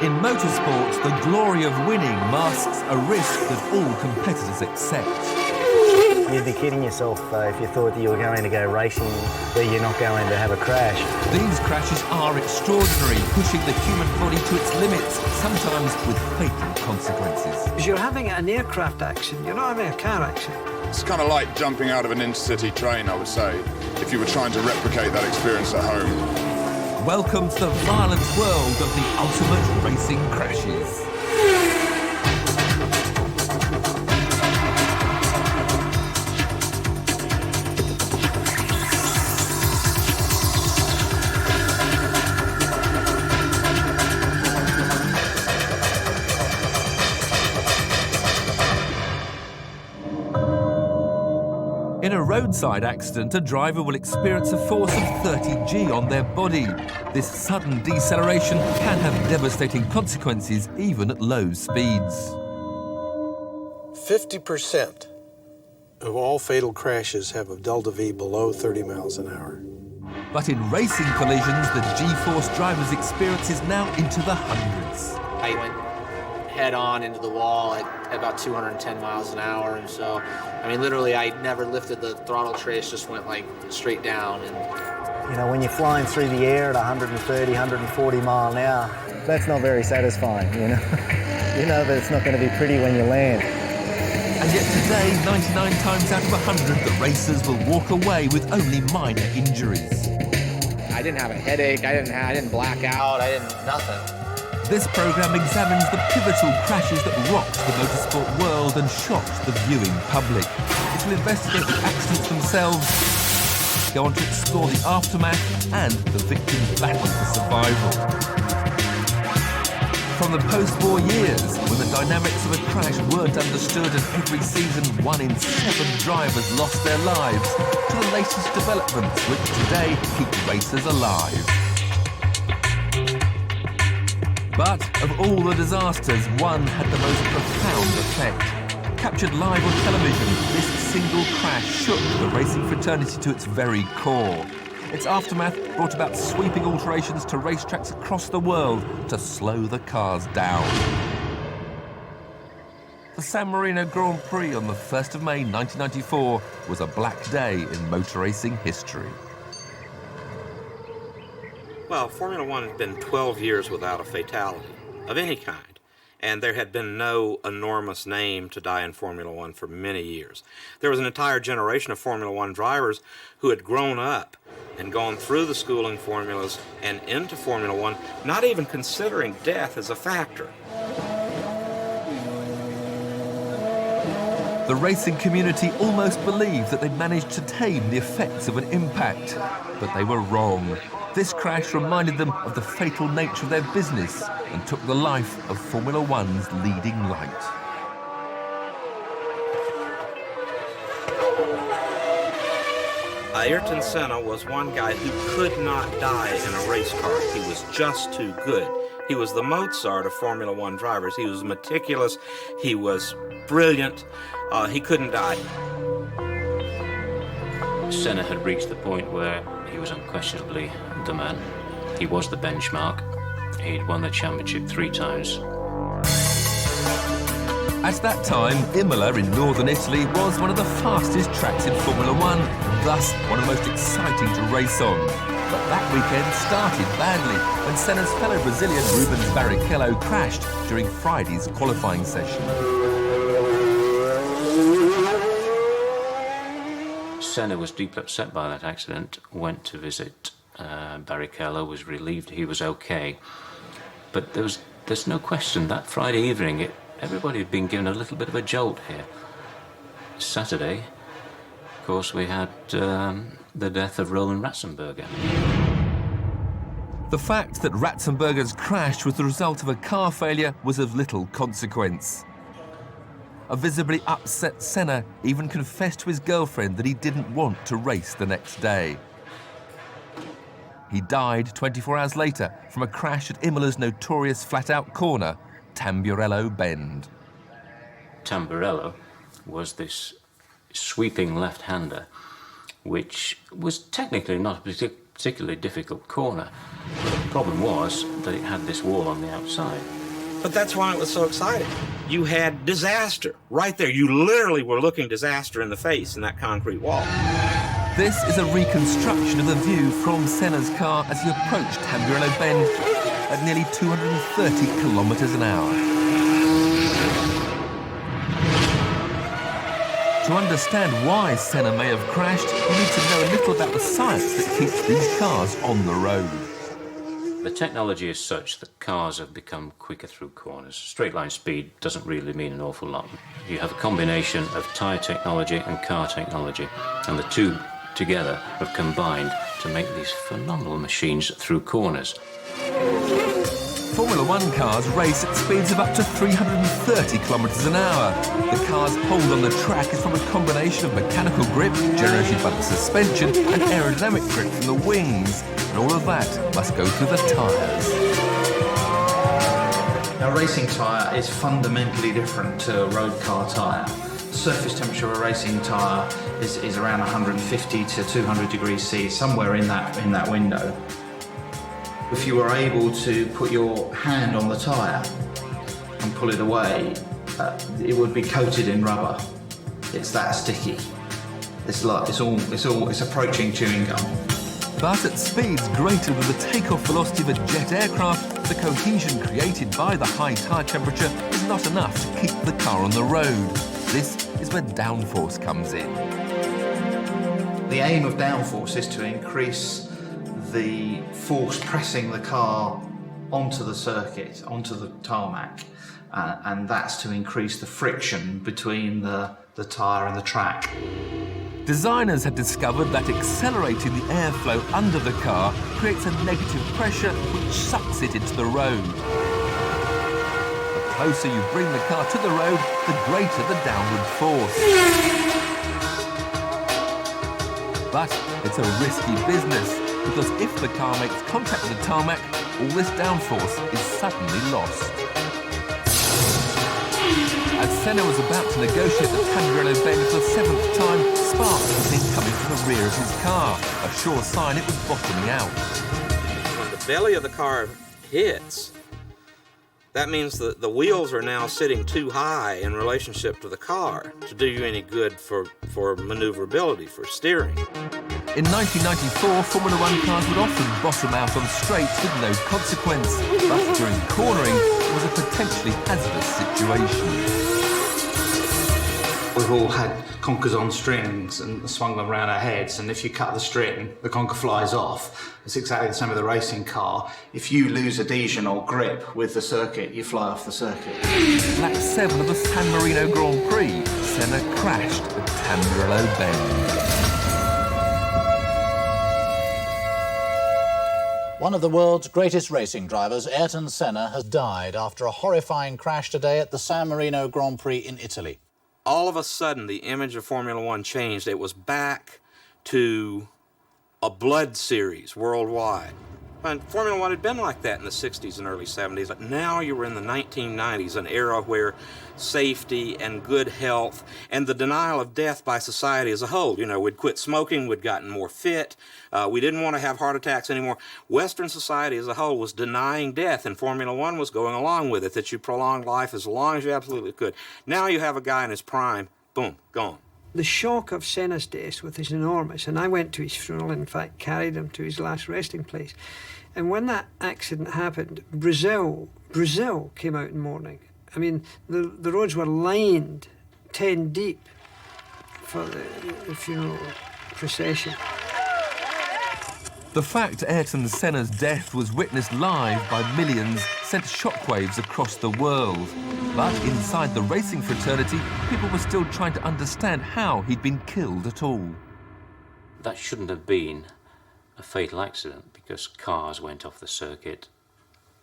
In motorsport, the glory of winning masks a risk that all competitors accept. You'd be kidding yourself if you thought that you were going to go racing where you're not going to have a crash. These crashes are extraordinary, pushing the human body to its limits, sometimes with fatal consequences. Because you're having an aircraft accident, you're not having a car accident. It's kind of like jumping out of an intercity train, I would say, if you were trying to replicate that experience at home. Welcome to the violent world of the ultimate racing crashes. In a roadside accident, a driver will experience a force of 30 G on their body. This sudden deceleration can have devastating consequences even at low speeds. 50% of all fatal crashes have a delta V below 30 miles an hour. But in racing collisions, the G-force drivers experience is now into the hundreds. I went head-on into the wall at about 210 miles an hour, and so, I mean, literally, I never lifted the throttle trace, just went, like, straight down. And You know, when you're flying through the air at 130, 140 mile an hour, that's not very satisfying, you know? You know that it's not going to be pretty when you land. And yet today, 99 times out of 100, the racers will walk away with only minor injuries. I didn't have a headache, I didn't black out, nothing. This programme examines the pivotal crashes that rocked the motorsport world and shocked the viewing public. It will investigate the accidents themselves, go on to explore the aftermath and the victims' battle for survival. From the post-war years, when the dynamics of a crash weren't understood and every season 1 in 7 drivers lost their lives, to the latest developments which today keep racers alive. But of all the disasters, one had the most profound effect. Captured live on television, this single crash shook the racing fraternity to its very core. Its aftermath brought about sweeping alterations to racetracks across the world to slow the cars down. The San Marino Grand Prix on the 1st of May 1994 was a black day in motor racing history. Well, Formula One had been 12 years without a fatality of any kind, and there had been no enormous name to die in Formula One for many years. There was an entire generation of Formula One drivers who had grown up and gone through the schooling formulas and into Formula One, not even considering death as a factor. The racing community almost believed that they'd managed to tame the effects of an impact, but they were wrong. This crash reminded them of the fatal nature of their business and took the life of Formula One's leading light. Ayrton Senna was one guy who could not die in a race car. He was just too good. He was the Mozart of Formula One drivers. He was meticulous. He was brilliant. He couldn't die. Senna had reached the point where he was unquestionably the man. He was the benchmark. He'd won the championship 3 times. At that time, Imola in northern Italy was one of the fastest tracks in Formula One, thus one of the most exciting to race on. But that weekend started badly when Senna's fellow Brazilian Rubens Barrichello crashed during Friday's qualifying session. Senna was deeply upset by that accident, went to visit Barrichello, was relieved he was okay. But there's no question that Friday evening, everybody had been given a little bit of a jolt here. Saturday, of course, we had the death of Roland Ratzenberger. The fact that Ratzenberger's crash was the result of a car failure was of little consequence. A visibly upset Senna even confessed to his girlfriend that he didn't want to race the next day. He died 24 hours later from a crash at Imola's notorious flat-out corner, Tamburello Bend. Tamburello was this sweeping left-hander, which was technically not a particularly difficult corner. But the problem was that it had this wall on the outside. But that's why it was so exciting. You had disaster right there. You literally were looking disaster in the face in that concrete wall. This is a reconstruction of the view from Senna's car as he approached Tamburello Bend at nearly 230 kilometres an hour. To understand why Senna may have crashed, you need to know a little about the science that keeps these cars on the road. The technology is such that cars have become quicker through corners. Straight line speed doesn't really mean an awful lot. You have a combination of tyre technology and car technology, and the two together have combined to make these phenomenal machines through corners. Formula One cars race at speeds of up to 330 kilometres an hour. The car's hold on the track is from a combination of mechanical grip generated by the suspension and aerodynamic grip from the wings. And all of that must go through the tyres. A racing tyre is fundamentally different to a road car tyre. Surface temperature of a racing tyre is around 150 to 200 degrees C, somewhere in that window. If you were able to put your hand on the tyre and pull it away, it would be coated in rubber. It's that sticky. It's approaching chewing gum. But at speeds greater than the takeoff velocity of a jet aircraft, the cohesion created by the high tyre temperature is not enough to keep the car on the road. This is where downforce comes in. The aim of downforce is to increase the force pressing the car onto the circuit, onto the tarmac, and that's to increase the friction between the tyre and the track. Designers had discovered that accelerating the airflow under the car creates a negative pressure which sucks it into the road. The closer you bring the car to the road, the greater the downward force. But it's a risky business, because if the car makes contact with the tarmac, all this downforce is suddenly lost. As Senna was about to negotiate the Tamburello Bend for the 7th time, sparks were seen coming from the rear of his car, a sure sign it was bottoming out. When the belly of the car hits, that means that the wheels are now sitting too high in relationship to the car to do you any good for maneuverability, for steering. In 1994, Formula One cars would often bottom out on straights with no consequence, but during cornering, it was a potentially hazardous situation. We've all had conkers on strings and swung them around our heads, and if you cut the string, the conker flies off. It's exactly the same with a racing car. If you lose adhesion or grip with the circuit, you fly off the circuit. Lap 7 of the San Marino Grand Prix, Senna crashed at Tamburello Bend. One of the world's greatest racing drivers, Ayrton Senna, has died after a horrifying crash today at the San Marino Grand Prix in Italy. All of a sudden, the image of Formula One changed. It was back to a blood series worldwide. And Formula One had been like that in the 60s and early 70s, but now you were in the 1990s, an era where safety and good health and the denial of death by society as a whole. You know, we'd quit smoking, we'd gotten more fit, we didn't want to have heart attacks anymore. Western society as a whole was denying death, and Formula One was going along with it, that you prolonged life as long as you absolutely could. Now you have a guy in his prime, boom, gone. The shock of Senna's death was enormous, and I went to his funeral, in fact carried him to his last resting place. And when that accident happened, Brazil came out in mourning. I mean, the roads were lined 10 deep for the funeral procession. The fact Ayrton Senna's death was witnessed live by millions sent shockwaves across the world. But inside the racing fraternity, people were still trying to understand how he'd been killed at all. That shouldn't have been a fatal accident, because cars went off the circuit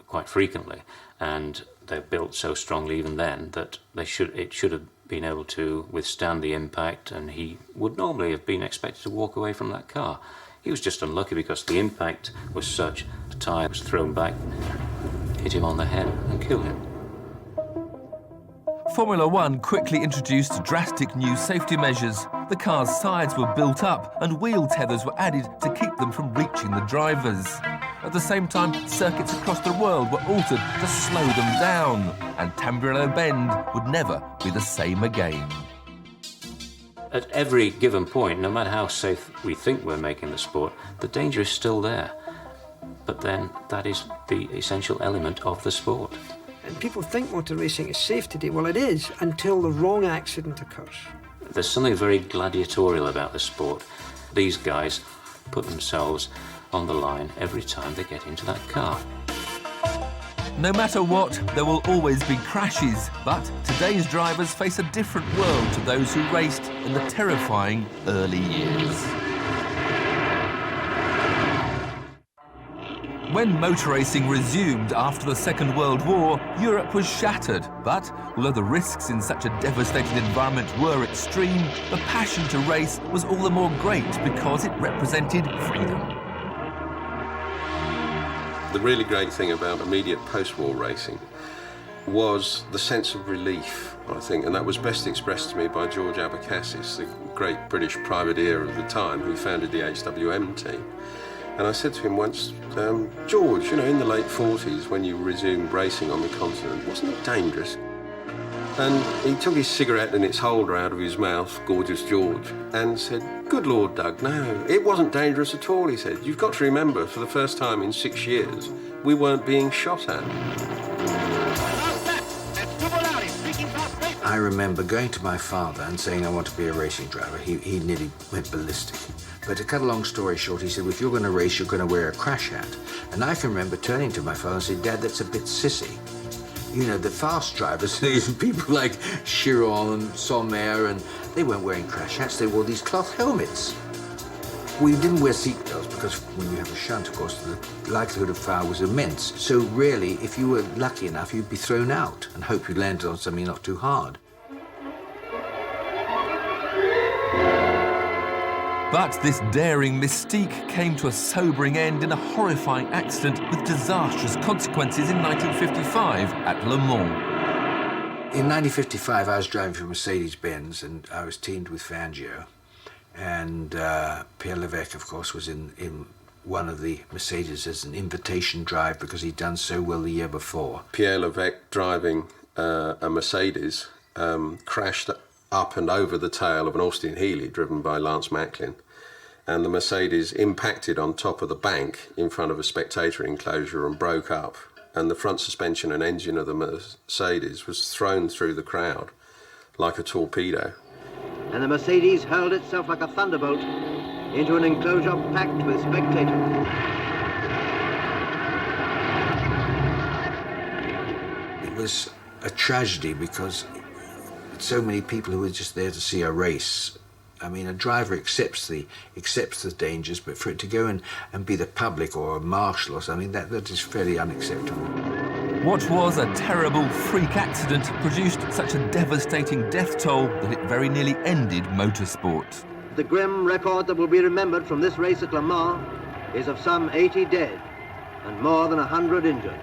quite frequently, and they're built so strongly even then that it should have been able to withstand the impact, and he would normally have been expected to walk away from that car. He was just unlucky because the impact was such, the tyre was thrown back, hit him on the head and killed him. Formula One quickly introduced drastic new safety measures. The car's sides were built up and wheel tethers were added to keep them from reaching the drivers. At the same time, circuits across the world were altered to slow them down, and Tamburello Bend would never be the same again. At every given point, no matter how safe we think we're making the sport, the danger is still there. But then that is the essential element of the sport. And people think motor racing is safe today. Well, it is, until the wrong accident occurs. There's something very gladiatorial about the sport. These guys put themselves on the line every time they get into that car. No matter what, there will always be crashes, but today's drivers face a different world to those who raced in the terrifying early years. When motor racing resumed after the Second World War, Europe was shattered, but although the risks in such a devastating environment were extreme, the passion to race was all the more great because it represented freedom. The really great thing about immediate post-war racing was the sense of relief, I think, and that was best expressed to me by George Abacassis, the great British privateer of the time who founded the HWM team. And I said to him once, George, you know, in the late 40s when you resumed racing on the continent, wasn't it dangerous? And he took his cigarette and its holder out of his mouth, gorgeous George, and said, good Lord, Doug, no, it wasn't dangerous at all, he said. You've got to remember, for the first time in 6 years, we weren't being shot at. I remember going to my father and saying I want to be a racing driver. He nearly went ballistic. But to cut a long story short, he said, well, if you're going to race, you're going to wear a crash hat. And I can remember turning to my father and saying, Dad, that's a bit sissy. You know, the fast drivers, people like Chiron and Sommer, and they weren't wearing crash hats, they wore these cloth helmets. We didn't wear seatbelts because when you have a shunt, of course, the likelihood of fire was immense. So really, if you were lucky enough, you'd be thrown out and hope you landed on something not too hard. But this daring mystique came to a sobering end in a horrifying accident with disastrous consequences in 1955 at Le Mans. In 1955, I was driving for Mercedes-Benz and I was teamed with Fangio. And Pierre Levesque, of course, was in one of the Mercedes as an invitation drive because he'd done so well the year before. Pierre Levesque, driving a Mercedes, crashed up and over the tail of an Austin Healey driven by Lance Macklin, and the Mercedes impacted on top of the bank in front of a spectator enclosure and broke up, and the front suspension and engine of the Mercedes was thrown through the crowd like a torpedo. And the Mercedes hurled itself like a thunderbolt into an enclosure packed with spectators. It was a tragedy because so many people who were just there to see a race. I mean, a driver accepts the dangers, but for it to go and be the public or a marshal or something, that is fairly unacceptable. What was a terrible freak accident produced such a devastating death toll that it very nearly ended motorsport. The grim record that will be remembered from this race at Le Mans is of some 80 dead and more than 100 injured.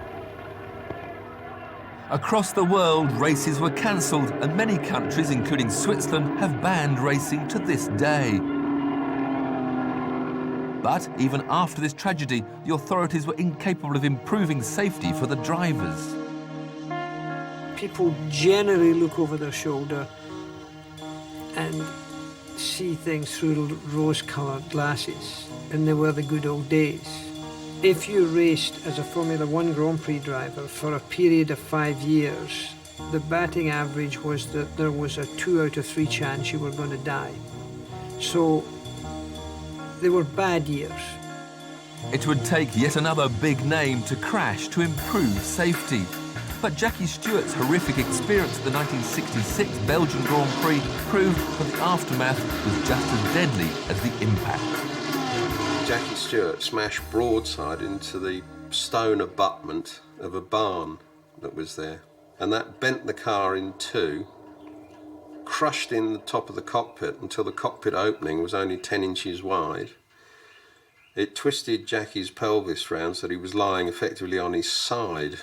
Across the world, races were cancelled, and many countries, including Switzerland, have banned racing to this day. But even after this tragedy, the authorities were incapable of improving safety for the drivers. People generally look over their shoulder and see things through rose-coloured glasses, and they were the good old days. If you raced as a Formula One Grand Prix driver for a period of 5 years, the batting average was that there was a 2 out of 3 chance you were going to die. So they were bad years. It would take yet another big name to crash to improve safety. But Jackie Stewart's horrific experience at the 1966 Belgian Grand Prix proved that the aftermath was just as deadly as the impact. Jackie Stewart smashed broadside into the stone abutment of a barn that was there, and that bent the car in two, crushed in the top of the cockpit until the cockpit opening was only 10 inches wide. It twisted Jackie's pelvis round so that he was lying effectively on his side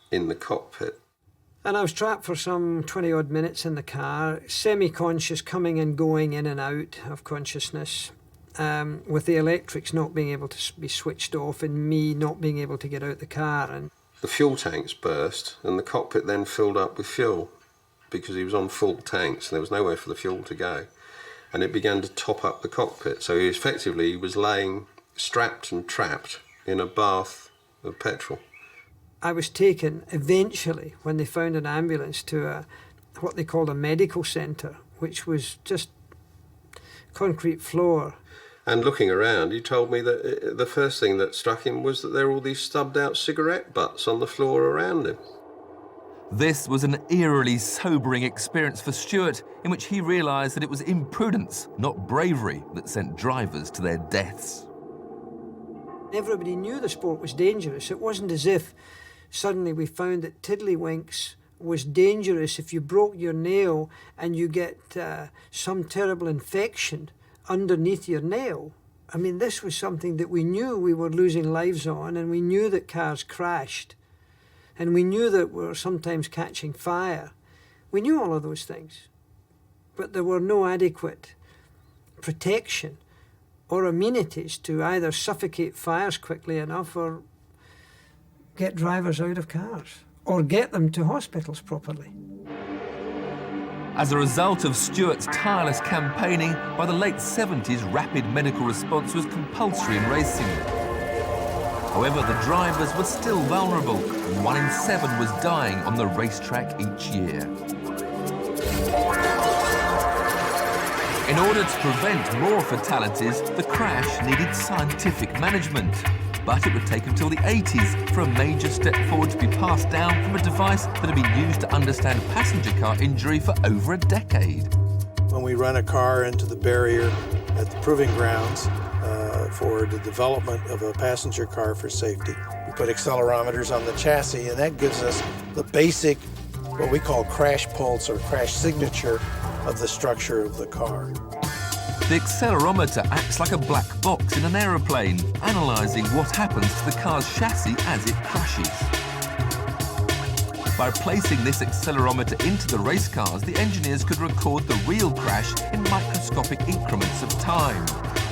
in the cockpit. And I was trapped for some 20-odd minutes in the car, semi-conscious, coming and going in and out of consciousness. with the electrics not being able to be switched off and me not being able to get out the car. And the fuel tanks burst and the cockpit then filled up with fuel because he was on full tanks and there was nowhere for the fuel to go. And it began to top up the cockpit. So he was laying strapped and trapped in a bath of petrol. I was taken eventually, when they found an ambulance, to what they called a medical centre, which was just concrete floor. And looking around, he told me that the first thing that struck him was that there were all these stubbed out cigarette butts on the floor around him. This was an eerily sobering experience for Stewart, in which he realised that it was imprudence, not bravery, that sent drivers to their deaths. Everybody knew the sport was dangerous. It wasn't as if suddenly we found that tiddlywinks was dangerous if you broke your nail and you get some terrible infection underneath your nail. I mean, this was something that we knew we were losing lives on, and we knew that cars crashed, and we knew that we were sometimes catching fire. We knew all of those things, but there were no adequate protection or amenities to either suffocate fires quickly enough or get drivers out of cars or get them to hospitals properly. As a result of Stewart's tireless campaigning, by the late 70s, rapid medical response was compulsory in racing. However, the drivers were still vulnerable, and 1 in 7 was dying on the racetrack each year. In order to prevent more fatalities, the crash needed scientific management. But it would take until the 80s for a major step forward to be passed down from a device that had been used to understand passenger car injury for over a decade. When we run a car into the barrier at the proving grounds for the development of a passenger car for safety, we put accelerometers on the chassis, and that gives us the basic, what we call crash pulse or crash signature of the structure of the car. The accelerometer acts like a black box in an aeroplane, analysing what happens to the car's chassis as it crashes. By placing this accelerometer into the race cars, the engineers could record the real crash in microscopic increments of time.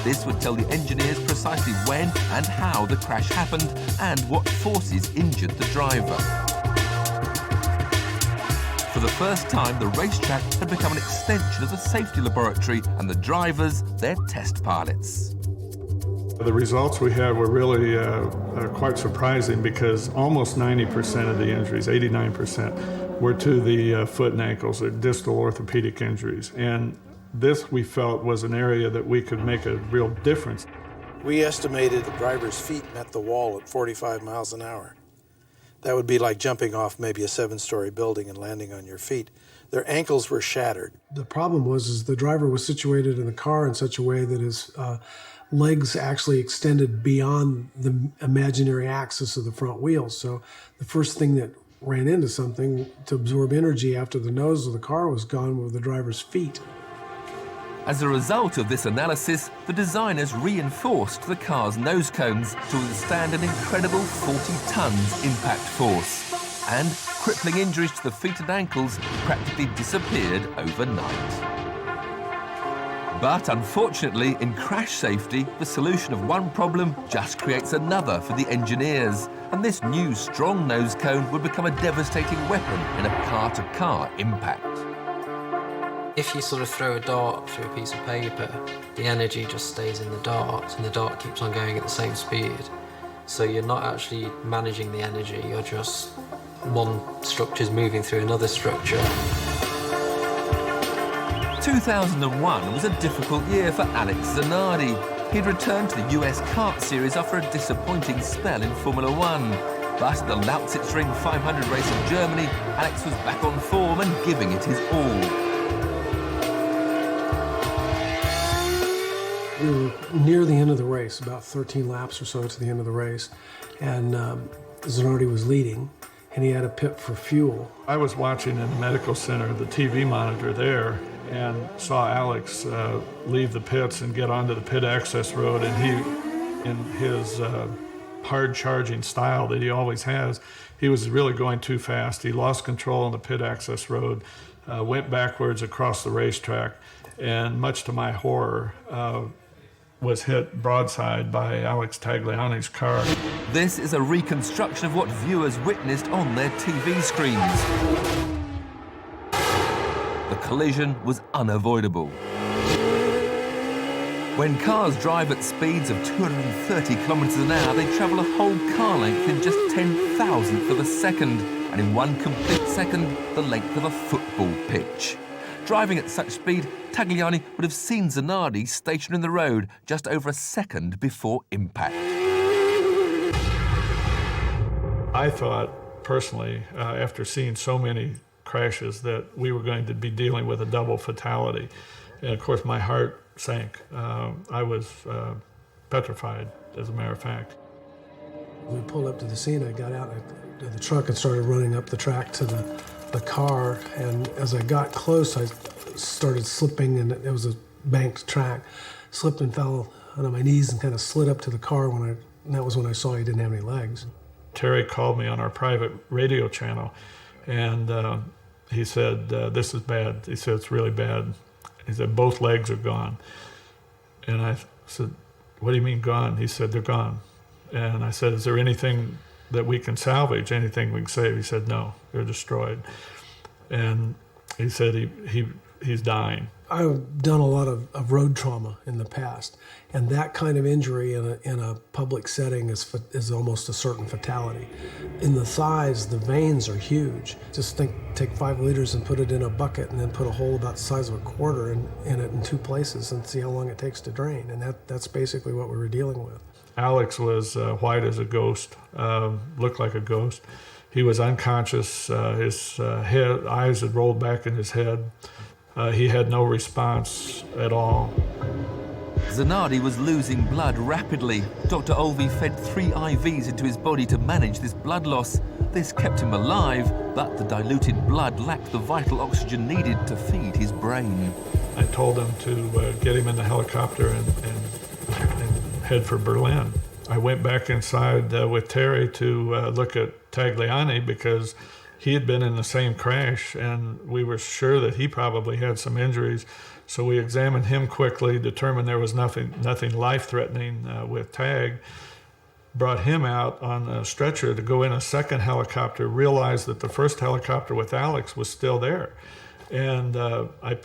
This would tell the engineers precisely when and how the crash happened and what forces injured the driver. For the first time, the racetrack had become an extension of the safety laboratory and the drivers, their test pilots. The results we had were really quite surprising because almost 90% of the injuries, 89%, were to the foot and ankles, or distal orthopedic injuries. And this, we felt, was an area that we could make a real difference. We estimated the driver's feet met the wall at 45 miles an hour. That would be like jumping off maybe a 7-story building and landing on your feet. Their ankles were shattered. The problem was the driver was situated in the car in such a way that his legs actually extended beyond the imaginary axis of the front wheels. So the first thing that ran into something to absorb energy after the nose of the car was gone were the driver's feet. As a result of this analysis, the designers reinforced the car's nose cones to withstand an incredible 40 tons impact force. And crippling injuries to the feet and ankles practically disappeared overnight. But unfortunately, in crash safety, the solution of one problem just creates another for the engineers. And this new strong nose cone would become a devastating weapon in a car-to-car impact. If you sort of throw a dart through a piece of paper, the energy just stays in the dart, and the dart keeps on going at the same speed. So you're not actually managing the energy, you're just one structure's moving through another structure. 2001 was a difficult year for Alex Zanardi. He'd returned to the US kart series after a disappointing spell in Formula 1. But at the Lausitzring 500 race in Germany, Alex was back on form and giving it his all. We were near the end of the race, about 13 laps or so to the end of the race, and Zanardi was leading, and he had a pit for fuel. I was watching in the medical center, the TV monitor there, and saw Alex leave the pits and get onto the pit access road, and he, in his hard-charging style that he always has, he was really going too fast. He lost control on the pit access road, went backwards across the racetrack, and much to my horror, was hit broadside by Alex Tagliani's car. This is a reconstruction of what viewers witnessed on their TV screens. The collision was unavoidable. When cars drive at speeds of 230 kilometres an hour, they travel a whole car length in just 10,000th of a second, and in one complete second, the length of a football pitch. Driving at such speed, Tagliani would have seen Zanardi stationed in the road just over a second before impact. I thought, personally, after seeing so many crashes, that we were going to be dealing with a double fatality. And of course, my heart sank. I was petrified, as a matter of fact. When we pulled up to the scene, I got out of the truck and started running up the track to the car, and as I got close, I started slipping, and it was a banked track. Slipped and fell onto my knees and kind of slid up to the car and that was when I saw he didn't have any legs. Terry called me on our private radio channel, and he said, this is bad. He said, it's really bad. He said, both legs are gone. And I said, what do you mean gone? He said, they're gone. And I said, is there anything that we can salvage, anything we can save? He said, no, they're destroyed. And he said he's dying. I've done a lot of road trauma in the past, and that kind of injury in a public setting is almost a certain fatality. In the thighs, the veins are huge. Just take 5 liters and put it in a bucket and then put a hole about the size of a quarter in it in 2 places and see how long it takes to drain, and that's basically what we were dealing with. Alex was white as a ghost, looked like a ghost. He was unconscious. His eyes had rolled back in his head. He had no response at all. Zanardi was losing blood rapidly. Dr. Olvey fed 3 IVs into his body to manage this blood loss. This kept him alive, but the diluted blood lacked the vital oxygen needed to feed his brain. I told him to get him in the helicopter and head for Berlin. I went back inside with Terry to look at Tagliani because he had been in the same crash, and we were sure that he probably had some injuries. So we examined him quickly, determined there was nothing life-threatening with Tag, brought him out on a stretcher to go in a second helicopter, realized that the first helicopter with Alex was still there. And I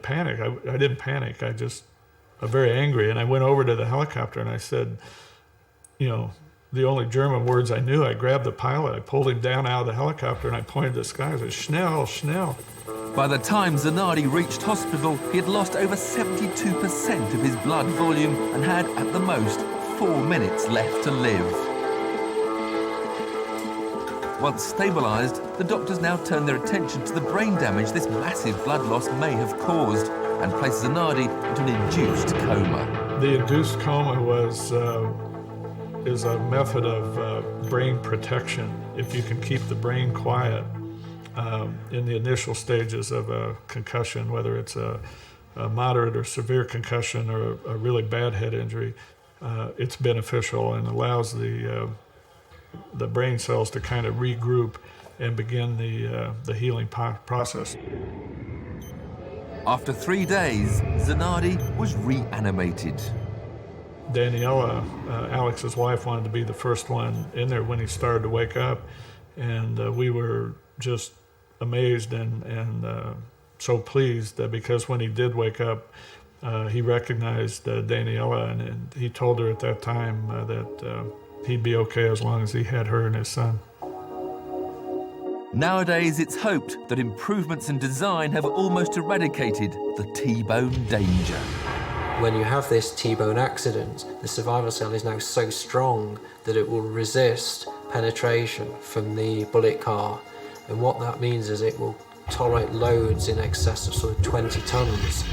panicked. I didn't panic. I'm very angry. And I went over to the helicopter and I said, the only German words I knew, I grabbed the pilot, I pulled him down out of the helicopter, and I pointed to the sky and said, Schnell, Schnell. By the time Zanardi reached hospital, he had lost over 72% of his blood volume and had, at the most, 4 minutes left to live. Once stabilised, the doctors now turned their attention to the brain damage this massive blood loss may have caused and placed Zanardi into an induced coma. The induced coma is a method of brain protection. If you can keep the brain quiet in the initial stages of a concussion, whether it's a moderate or severe concussion or a really bad head injury, it's beneficial and allows the brain cells to kind of regroup and begin the healing process. After 3 days, Zanardi was reanimated. Daniela, Alex's wife, wanted to be the first one in there when he started to wake up, and we were just amazed and so pleased that because when he did wake up, he recognized Daniela, and he told her at that time that he'd be okay as long as he had her and his son. Nowadays, it's hoped that improvements in design have almost eradicated the T-bone danger. When you have this T-bone accident, the survival cell is now so strong that it will resist penetration from the bullet car. And what that means is it will tolerate loads in excess of sort of 20 tons.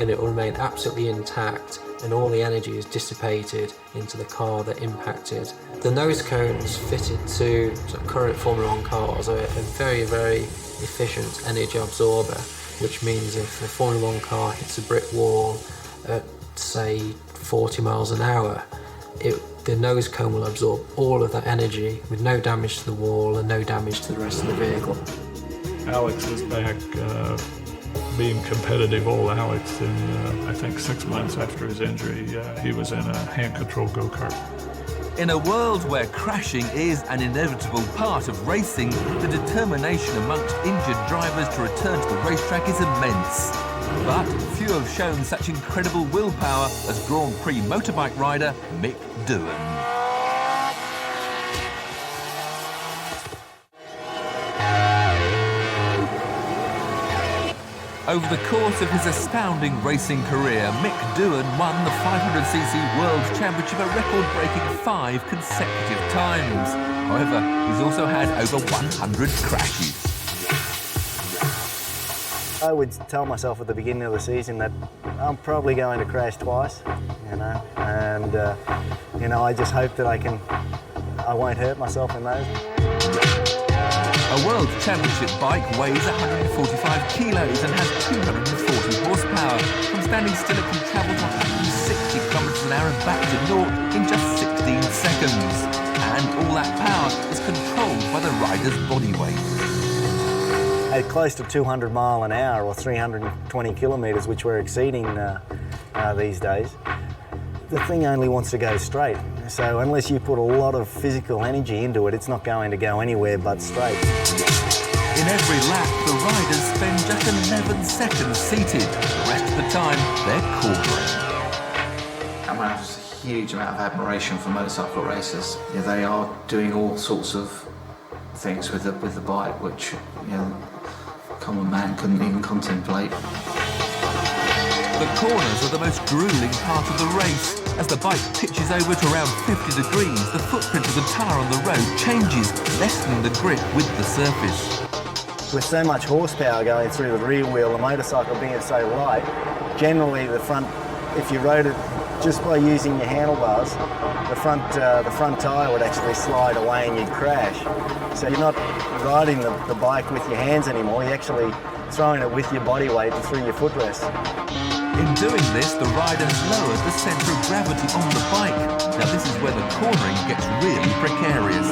And it will remain absolutely intact, and all the energy is dissipated into the car that impacted. The nose cones fitted to current Formula 1 cars are a very, very efficient energy absorber, which means if a Formula 1 car hits a brick wall at, say, 40 miles an hour, the nose cone will absorb all of that energy with no damage to the wall and no damage to the rest of the vehicle. Alex is back being competitive, old Alex, and I think 6 months after his injury, he was in a hand-controlled go-kart. In a world where crashing is an inevitable part of racing, the determination amongst injured drivers to return to the racetrack is immense. But few have shown such incredible willpower as Grand Prix motorbike rider Mick Doohan. Over the course of his astounding racing career, Mick Doohan won the 500cc World Championship a record-breaking 5 consecutive times. However, he's also had over 100 crashes. I would tell myself at the beginning of the season that I'm probably going to crash twice, and I just hope that I won't hurt myself in those. A World Championship bike weighs 145 kilos and has 240 horsepower. From standing still, it can travel to 160 kilometres an hour and back to naught in just 16 seconds. And all that power is controlled by the rider's body weight. At close to 200 mile an hour or 320 kilometres, which we're exceeding these days, the thing only wants to go straight. So unless you put a lot of physical energy into it, it's not going to go anywhere but straight. In every lap, the riders spend just 11 seconds seated. The rest of the time, they're cornering. I have a huge amount of admiration for motorcycle racers. Yeah, they are doing all sorts of things with the bike, which common man couldn't even contemplate. The corners are the most gruelling part of the race. As the bike pitches over to around 50 degrees, the footprint of the tyre on the road changes, lessening the grip with the surface. With so much horsepower going through the rear wheel, the motorcycle being so light, generally the front, if you rode it just by using your handlebars, the front tyre would actually slide away and you'd crash. So you're not riding the bike with your hands anymore, you're actually throwing it with your body weight and through your footrest. In doing this, the rider has lowered the centre of gravity on the bike. Now this is where the cornering gets really precarious.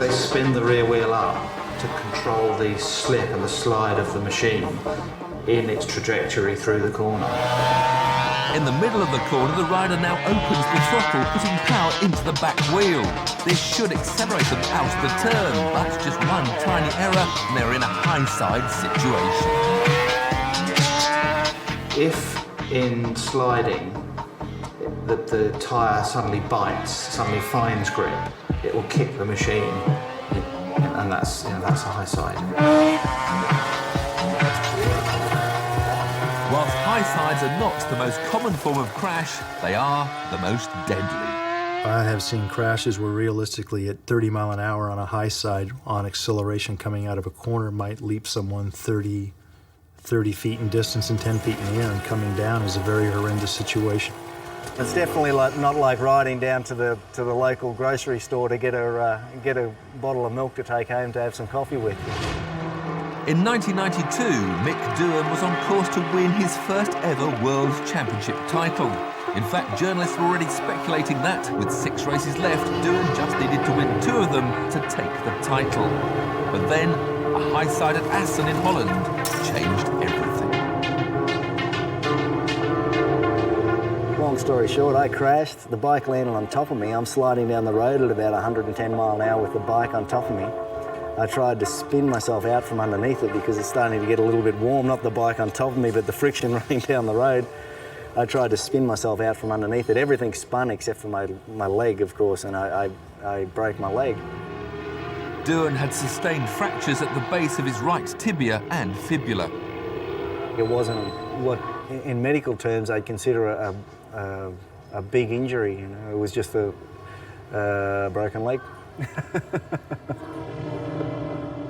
They spin the rear wheel up to control the slip and the slide of the machine in its trajectory through the corner. In the middle of the corner, the rider now opens the throttle, putting power into the back wheel. This should accelerate them out of the turn, but just one tiny error and they're in a high-side situation. If in sliding the tyre suddenly bites, suddenly finds grip, it will kick the machine, and that's a high side. Whilst high sides are not the most common form of crash, they are the most deadly. I have seen crashes where realistically at 30 mile an hour on a high side on acceleration coming out of a corner might leap someone 30 feet in distance and 10 feet in the air, and coming down is a very horrendous situation. It's definitely not like riding down to the local grocery store to get a bottle of milk to take home to have some coffee with. In 1992, Mick Doohan was on course to win his first ever World Championship title. In fact, journalists were already speculating that, with 6 races left, Doohan just needed to win 2 of them to take the title. But then, a high side at Assen in Holland changed everything. Long story short, I crashed, the bike landed on top of me. I'm sliding down the road at about 110 mile an hour with the bike on top of me. I tried to spin myself out from underneath it because it's starting to get a little bit warm, not the bike on top of me, but the friction running down the road. I tried to spin myself out from underneath it. Everything spun except for my leg, of course, and I broke my leg. Doohan had sustained fractures at the base of his right tibia and fibula. It wasn't what, in medical terms, I'd consider a big injury. It was just a broken leg.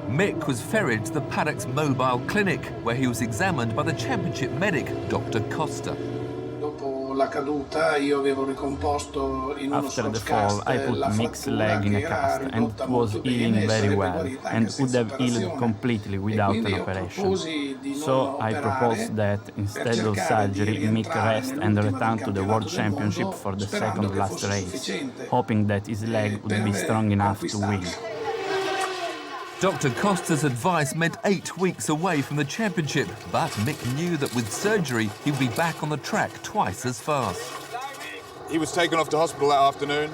Mick was ferried to the paddock's mobile clinic, where he was examined by the championship medic, Dr. Costa. After the fall, I put Mick's leg in a cast, and it was healing very well, and would have healed completely without an operation. So I proposed that, instead of surgery, Mick rest and return to the World Championship for the second last race, hoping that his leg would be strong enough to win. Dr. Costa's advice meant 8 weeks away from the championship, but Mick knew that with surgery, he'd be back on the track twice as fast. He was taken off to hospital that afternoon,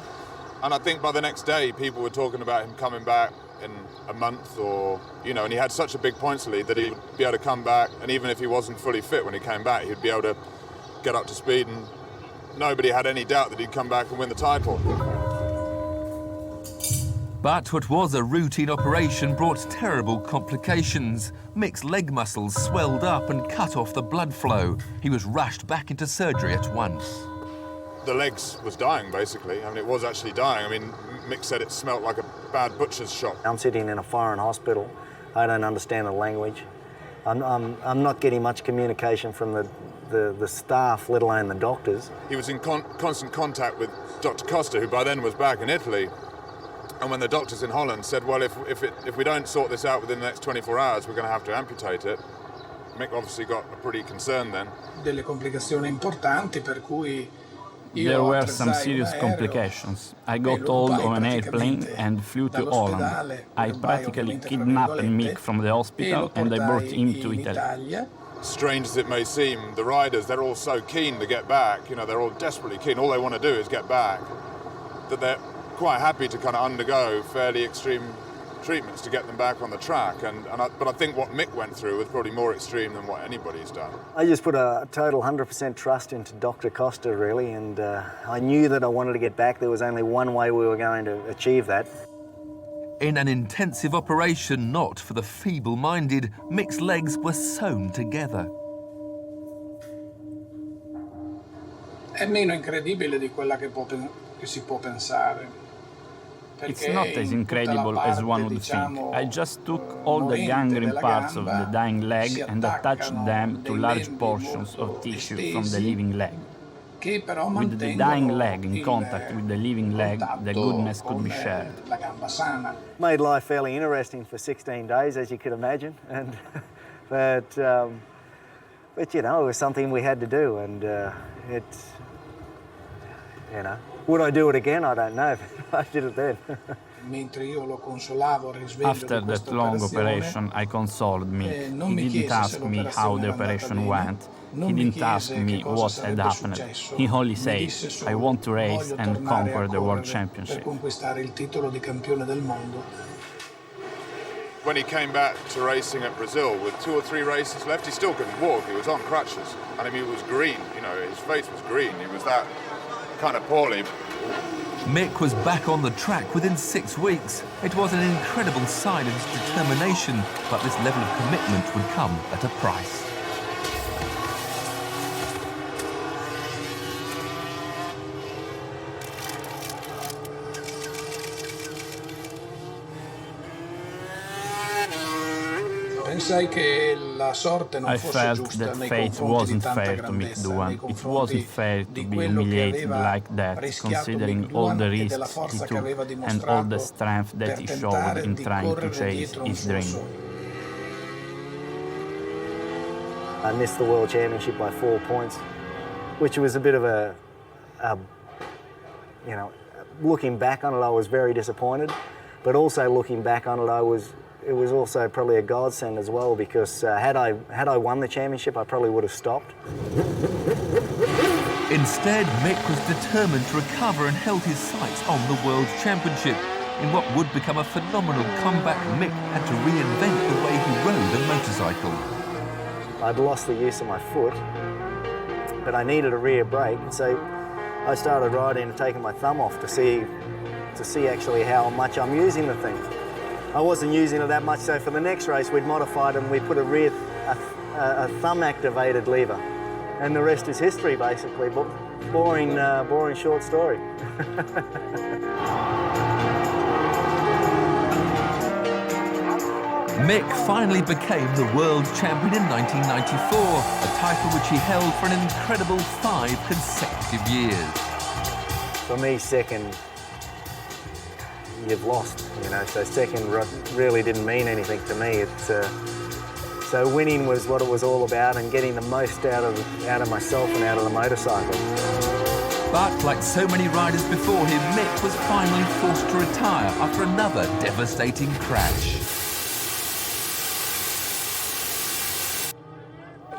and I think by the next day, people were talking about him coming back in a month or, you know, and he had such a big points lead that he'd be able to come back, and even if he wasn't fully fit when he came back, he'd be able to get up to speed, and nobody had any doubt that he'd come back and win the title. But what was a routine operation brought terrible complications. Mick's leg muscles swelled up and cut off the blood flow. He was rushed back into surgery at once. The legs was dying, basically. I mean, it was actually dying. I mean, Mick said it smelt like a bad butcher's shop. I'm sitting in a foreign hospital. I don't understand the language. I'm not getting much communication from the staff, let alone the doctors. He was in constant contact with Dr. Costa, who by then was back in Italy. And when the doctors in Holland said, well, if we don't sort this out within the next 24 hours, we're going to have to amputate it, Mick obviously got pretty concerned then. Delle complicazioni importanti per cui there were some serious complications. I got hold of an airplane and flew to Holland. I practically kidnapped Mick from the hospital and I brought him to Italy. Strange as it may seem, the riders, they're all so keen to get back. You know, they're all desperately keen. All they want to do is get back. That they're quite happy to kind of undergo fairly extreme treatments to get them back on the track. But I think what Mick went through was probably more extreme than what anybody's done. I just put a total 100% trust into Dr. Costa, really, and I knew that I wanted to get back. There was only one way we were going to achieve that. In an intensive operation not for the feeble-minded, Mick's legs were sewn together. È meno incredibile di quella che si può pensare. It's not as incredible as one would think. I just took all the gangrene parts of the dying leg and attached them to large portions of tissue from the living leg. With the dying leg in contact with the living leg, the goodness could be shared. Made life fairly interesting for 16 days, as you could imagine, but you know, it was something we had to do, and you know, would I do it again? I don't know. I did it then. After that long operation, I consoled Mick. He didn't ask me how the operation went. He didn't ask me what had happened. He only said, I want to race and conquer the World Championship. When he came back to racing at Brazil with 2 or 3 races left, he still couldn't walk. He was on crutches. And I mean, he was green, you know, his face was green. He was that kind of poorly. Mick was back on the track within 6 weeks. It was an incredible sign of his determination, but this level of commitment would come at a price. I felt that fate wasn't fair to Mick Doohan. It wasn't fair to be humiliated like that, considering all the risks he took and all the strength that he showed in trying to chase his dream. I missed the World Championship by 4 points, which was a bit of a you know, looking back on it, I was very disappointed, but also looking back on it, it was also probably a godsend as well, because had I won the championship, I probably would have stopped. Instead, Mick was determined to recover and held his sights on the World Championship. In what would become a phenomenal comeback, Mick had to reinvent the way he rode a motorcycle. I'd lost the use of my foot, but I needed a rear brake, so I started riding and taking my thumb off to see actually how much I'm using the thing. I wasn't using it that much, so for the next race we'd modified and we put a thumb-activated lever, and the rest is history, basically. Boring short story. Mick finally became the world champion in 1994, a title which he held for an incredible 5 consecutive years. For me, second, you've lost, you know, so second really didn't mean anything to me. So winning was what it was all about, and getting the most out of myself and out of the motorcycle. But like so many riders before him, Mick was finally forced to retire after another devastating crash.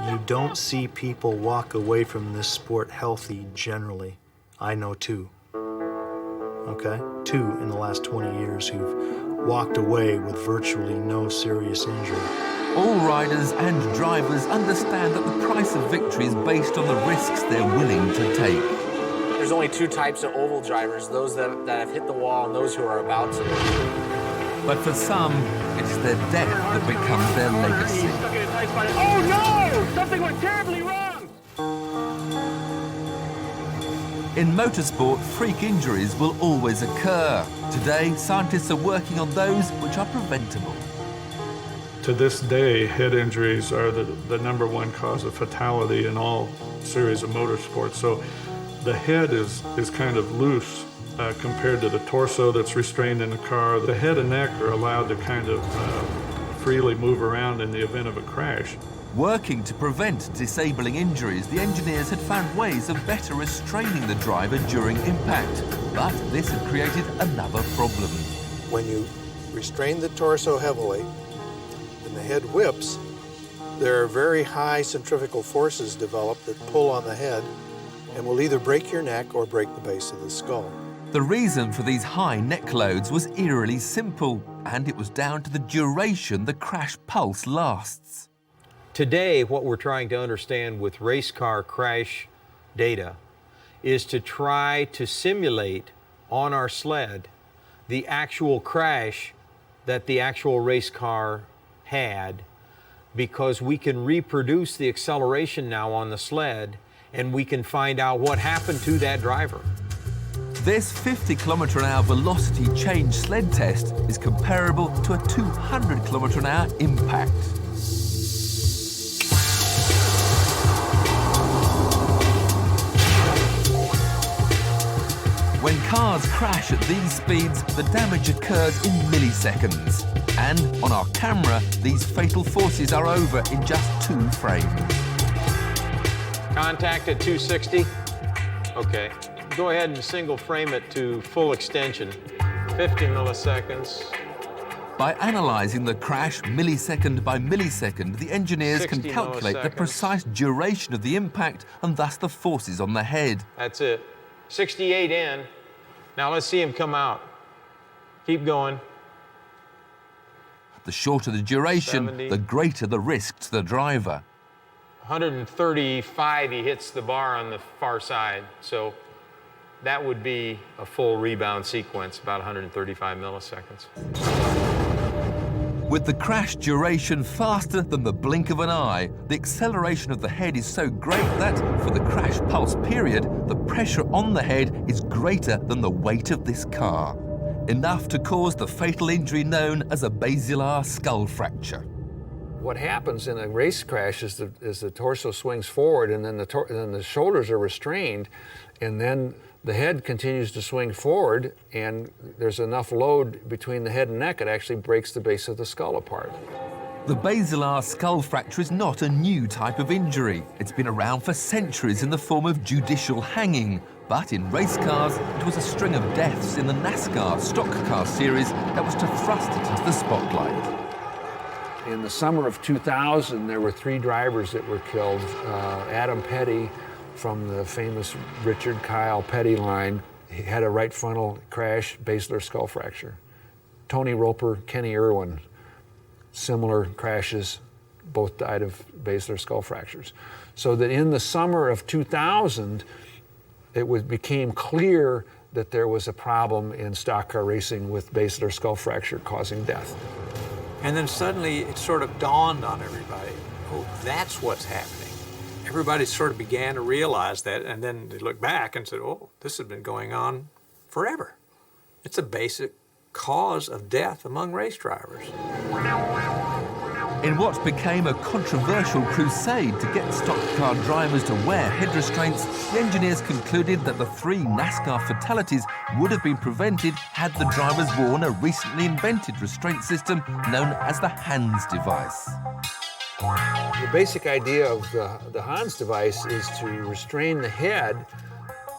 You don't see people walk away from this sport healthy generally. I know two. Okay? Two in the last 20 years who've walked away with virtually no serious injury. All riders and drivers understand that the price of victory is based on the risks they're willing to take. There's only two types of oval drivers, those that have hit the wall and those who are about to. But for some, it's their death that becomes their legacy. Oh no! Something went terribly wrong! In motorsport, freak injuries will always occur. Today, scientists are working on those which are preventable. To this day, head injuries are the #1 cause of fatality in all series of motorsports. So the head is kind of loose compared to the torso that's restrained in the car. The head and neck are allowed to kind of freely move around in the event of a crash. Working to prevent disabling injuries, the engineers had found ways of better restraining the driver during impact. But this had created another problem. When you restrain the torso heavily and the head whips, there are very high centrifugal forces developed that pull on the head and will either break your neck or break the base of the skull. The reason for these high neck loads was eerily simple, and it was down to the duration the crash pulse lasts. Today, what we're trying to understand with race car crash data is to try to simulate on our sled the actual crash that the actual race car had, because we can reproduce the acceleration now on the sled and we can find out what happened to that driver. This 50-kilometre-an-hour velocity change sled test is comparable to a 200-kilometre-an-hour impact. When cars crash at these speeds, the damage occurs in milliseconds. And on our camera, these fatal forces are over in just 2 frames. Contact at 260. Okay. Go ahead and single frame it to full extension. 50 milliseconds. By analysing the crash millisecond by millisecond, the engineers can calculate the precise duration of the impact and thus the forces on the head. That's it. 68 in. Now let's see him come out. Keep going. The shorter the duration, 70. the greater the risk to the driver. 135, he hits the bar on the far side. So that would be a full rebound sequence, about 135 milliseconds. With the crash duration faster than the blink of an eye, the acceleration of the head is so great that, for the crash pulse period, the pressure on the head is greater than the weight of this car. Enough to cause the fatal injury known as a basilar skull fracture. What happens in a race crash is the torso swings forward, and then the shoulders are restrained, and then the head continues to swing forward, and there's enough load between the head and neck, it actually breaks the base of the skull apart. The basilar skull fracture is not a new type of injury. It's been around for centuries in the form of judicial hanging. But in race cars, it was a string of deaths in the NASCAR stock car series that was to thrust it into the spotlight. In the summer of 2000, there were 3 drivers that were killed. Adam Petty, from the famous Richard Kyle Petty line, he had a right frontal crash, basilar skull fracture. Tony Roper, Kenny Irwin, similar crashes, both died of basilar skull fractures. So that in the summer of 2000, it became clear that there was a problem in stock car racing with basilar skull fracture causing death. And then suddenly it sort of dawned on everybody, oh, that's what's happening. Everybody sort of began to realize that, and then they looked back and said, oh, this has been going on forever. It's a basic cause of death among race drivers. In what became a controversial crusade to get stock car drivers to wear head restraints, the engineers concluded that the 3 NASCAR fatalities would have been prevented had the drivers worn a recently invented restraint system known as the Hans device. The basic idea of the Hans device is to restrain the head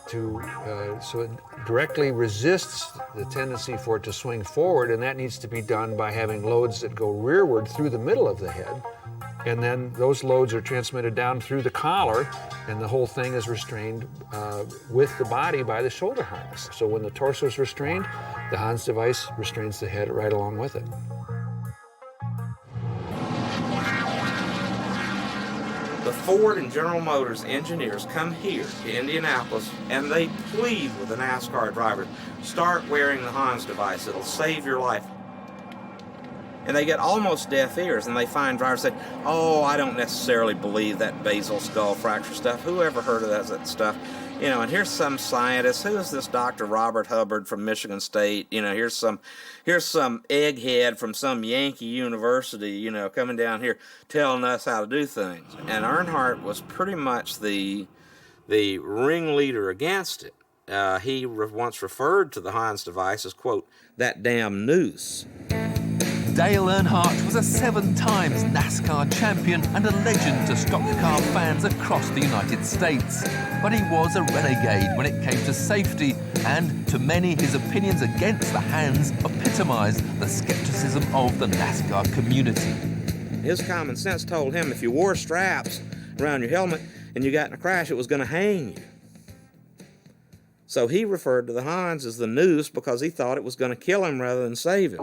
so it directly resists the tendency for it to swing forward, and that needs to be done by having loads that go rearward through the middle of the head and then those loads are transmitted down through the collar, and the whole thing is restrained with the body by the shoulder harness. So when the torso is restrained, the Hans device restrains the head right along with it. The Ford and General Motors engineers come here to Indianapolis and they plead with the NASCAR driver, start wearing the Hans device, it'll save your life. And they get almost deaf ears, and they find drivers say, oh, I don't necessarily believe that basal skull fracture stuff. Who ever heard of that stuff? You know, and here's some scientist. Who is this Dr. Robert Hubbard from Michigan State? You know, here's some egghead from some Yankee university, you know, coming down here telling us how to do things. And Earnhardt was pretty much the ringleader against it. He once referred to the Hans device as, quote, that damn noose. Dale Earnhardt was a 7 times NASCAR champion and a legend to stock car fans across the United States. But he was a renegade when it came to safety, and to many his opinions against the Hans epitomised the scepticism of the NASCAR community. His common sense told him if you wore straps around your helmet and you got in a crash, it was going to hang you. So he referred to the Hans as the noose because he thought it was going to kill him rather than save him.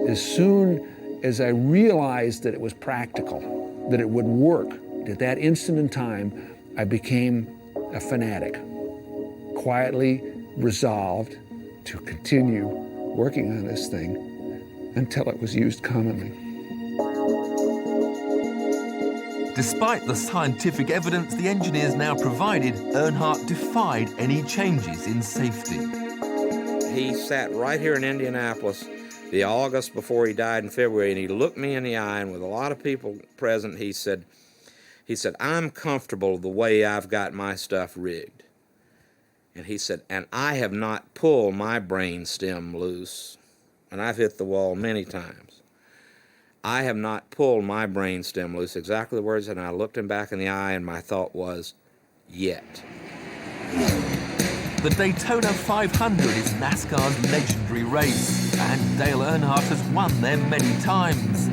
As soon as I realized that it was practical, that it would work, at that instant in time, I became a fanatic, quietly resolved to continue working on this thing until it was used commonly. Despite the scientific evidence the engineers now provided, Earnhardt defied any changes in safety. He sat right here in Indianapolis the August before he died in February, and he looked me in the eye, and with a lot of people present, he said, I'm comfortable the way I've got my stuff rigged. And he said, and I have not pulled my brain stem loose, and I've hit the wall many times. I have not pulled my brain stem loose, exactly the words, and I looked him back in the eye, and my thought was, yet. The Daytona 500 is NASCAR's legendary race, and Dale Earnhardt has won there many times.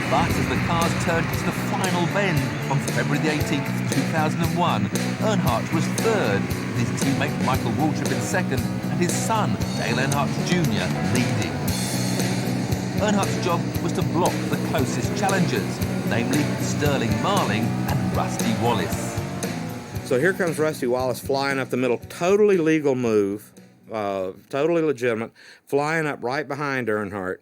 But as the cars turned into the final bend on February the 18th, 2001, Earnhardt was third, with his teammate Michael Waltrip in second, and his son, Dale Earnhardt Jr., leading. Earnhardt's job was to block the closest challengers, namely Sterling Marling and Rusty Wallace. So here comes Rusty Wallace flying up the middle, totally legal move, totally legitimate, flying up right behind Earnhardt.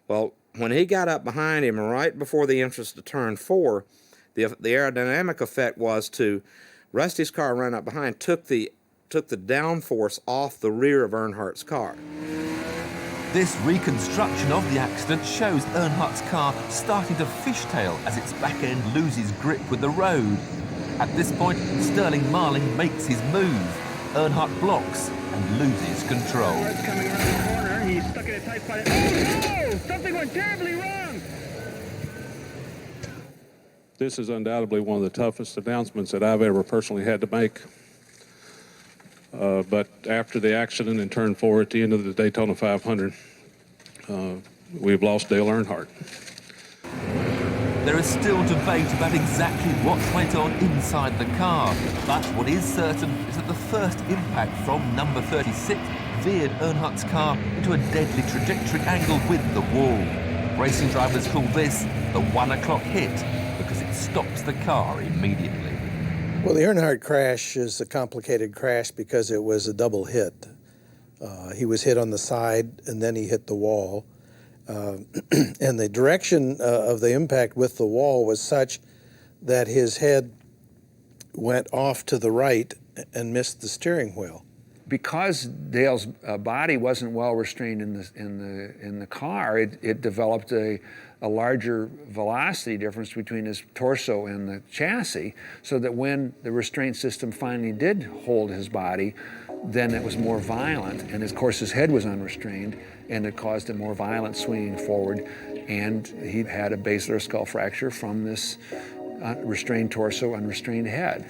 Well, when he got up behind him, right before the entrance to turn 4, the aerodynamic effect was to Rusty's car run up behind, took the downforce off the rear of Earnhardt's car. This reconstruction of the accident shows Earnhardt's car starting to fishtail as its back end loses grip with the road. At this point, Sterling Marling makes his move. Earnhardt blocks and loses control. Coming around the corner, he's stuck in a tight spot. Oh no! Something went terribly wrong! This is undoubtedly one of the toughest announcements that I've ever personally had to make. But after the accident in turn 4 at the end of the Daytona 500, we've lost Dale Earnhardt. There is still debate about exactly what went on inside the car, but what is certain is that the first impact from number 36 veered Earnhardt's car into a deadly trajectory angle with the wall. Racing drivers call this the 1 o'clock hit because it stops the car immediately. Well, the Earnhardt crash is a complicated crash because it was a double hit. He was hit on the side and then he hit the wall. And the direction of the impact with the wall was such that his head went off to the right and missed the steering wheel. Because Dale's body wasn't well restrained in the car, it developed a larger velocity difference between his torso and the chassis, so that when the restraint system finally did hold his body, then it was more violent, and of course his head was unrestrained, and it caused a more violent swinging forward, and he had a basilar skull fracture from this restrained torso, unrestrained head.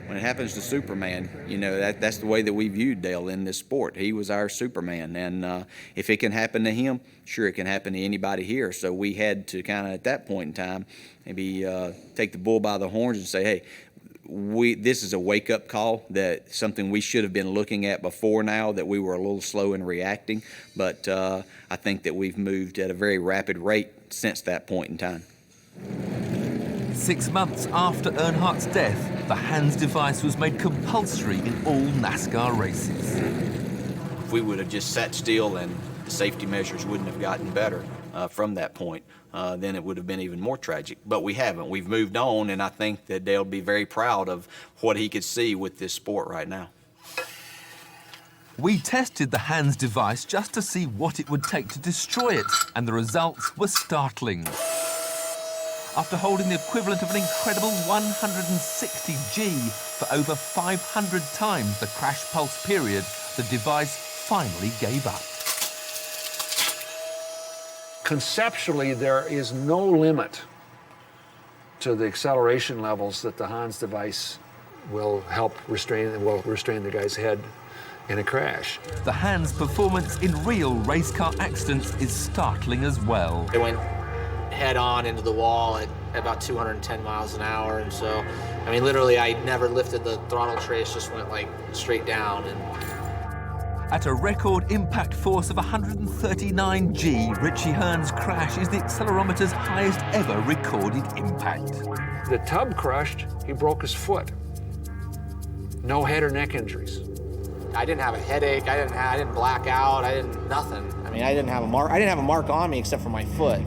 when it happens to Superman, you know, that's the way that we viewed Dale in this sport. He was our Superman, and if it can happen to him, sure, it can happen to anybody here. So we had to kind of, at that point in time, maybe take the bull by the horns and say, hey, this is a wake-up call, that something we should have been looking at before now, that we were a little slow in reacting. But I think that we've moved at a very rapid rate since that point in time. 6 months after Earnhardt's death, the hands device was made compulsory in all NASCAR races. If we would have just sat still and the safety measures wouldn't have gotten better from that point, then it would have been even more tragic. But we haven't. We've moved on, and I think that Dale will be very proud of what he could see with this sport right now. We tested the hands device just to see what it would take to destroy it, and the results were startling. After holding the equivalent of an incredible 160 G for over 500 times the crash pulse period, the device finally gave up. Conceptually, there is no limit to the acceleration levels that the Hans device will help restrain the guy's head in a crash. The Hans performance in real race car accidents is startling as well. It went head-on into the wall at about 210 miles an hour, and so, I mean, literally, I never lifted the throttle trace, just went like straight down. And at a record impact force of 139 G, Richie Hearn's crash is the accelerometer's highest ever recorded impact. The tub crushed, he broke his foot. No head or neck injuries. I didn't have a headache, I didn't black out, nothing. I mean, I didn't have a mark on me except for my foot.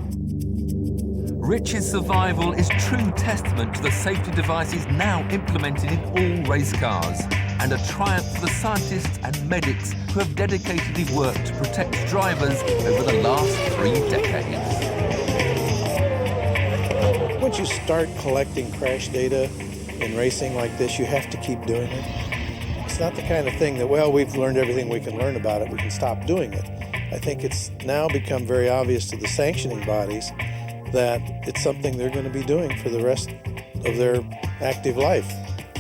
Rich's survival is true testament to the safety devices now implemented in all race cars, and a triumph for the scientists and medics who have dedicatedly worked to protect drivers over the last 3 decades. Once you start collecting crash data in racing like this, you have to keep doing it. It's not the kind of thing that, well, we've learned everything we can learn about it, we can stop doing it. I think it's now become very obvious to the sanctioning bodies that it's something they're going to be doing for the rest of their active life.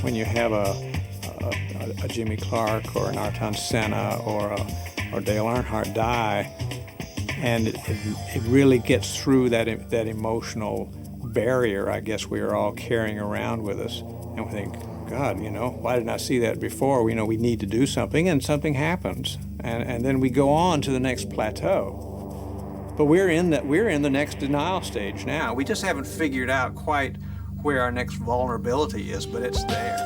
When you have a Jimmy Clark or an Ayrton Senna or Dale Earnhardt die, and it really gets through that emotional barrier, I guess, we are all carrying around with us, and we think, God, you know, why didn't I see that before? We know we need to do something, and something happens, and then we go on to the next plateau. But we're in the next denial stage now. We just haven't figured out quite where our next vulnerability is, but it's there.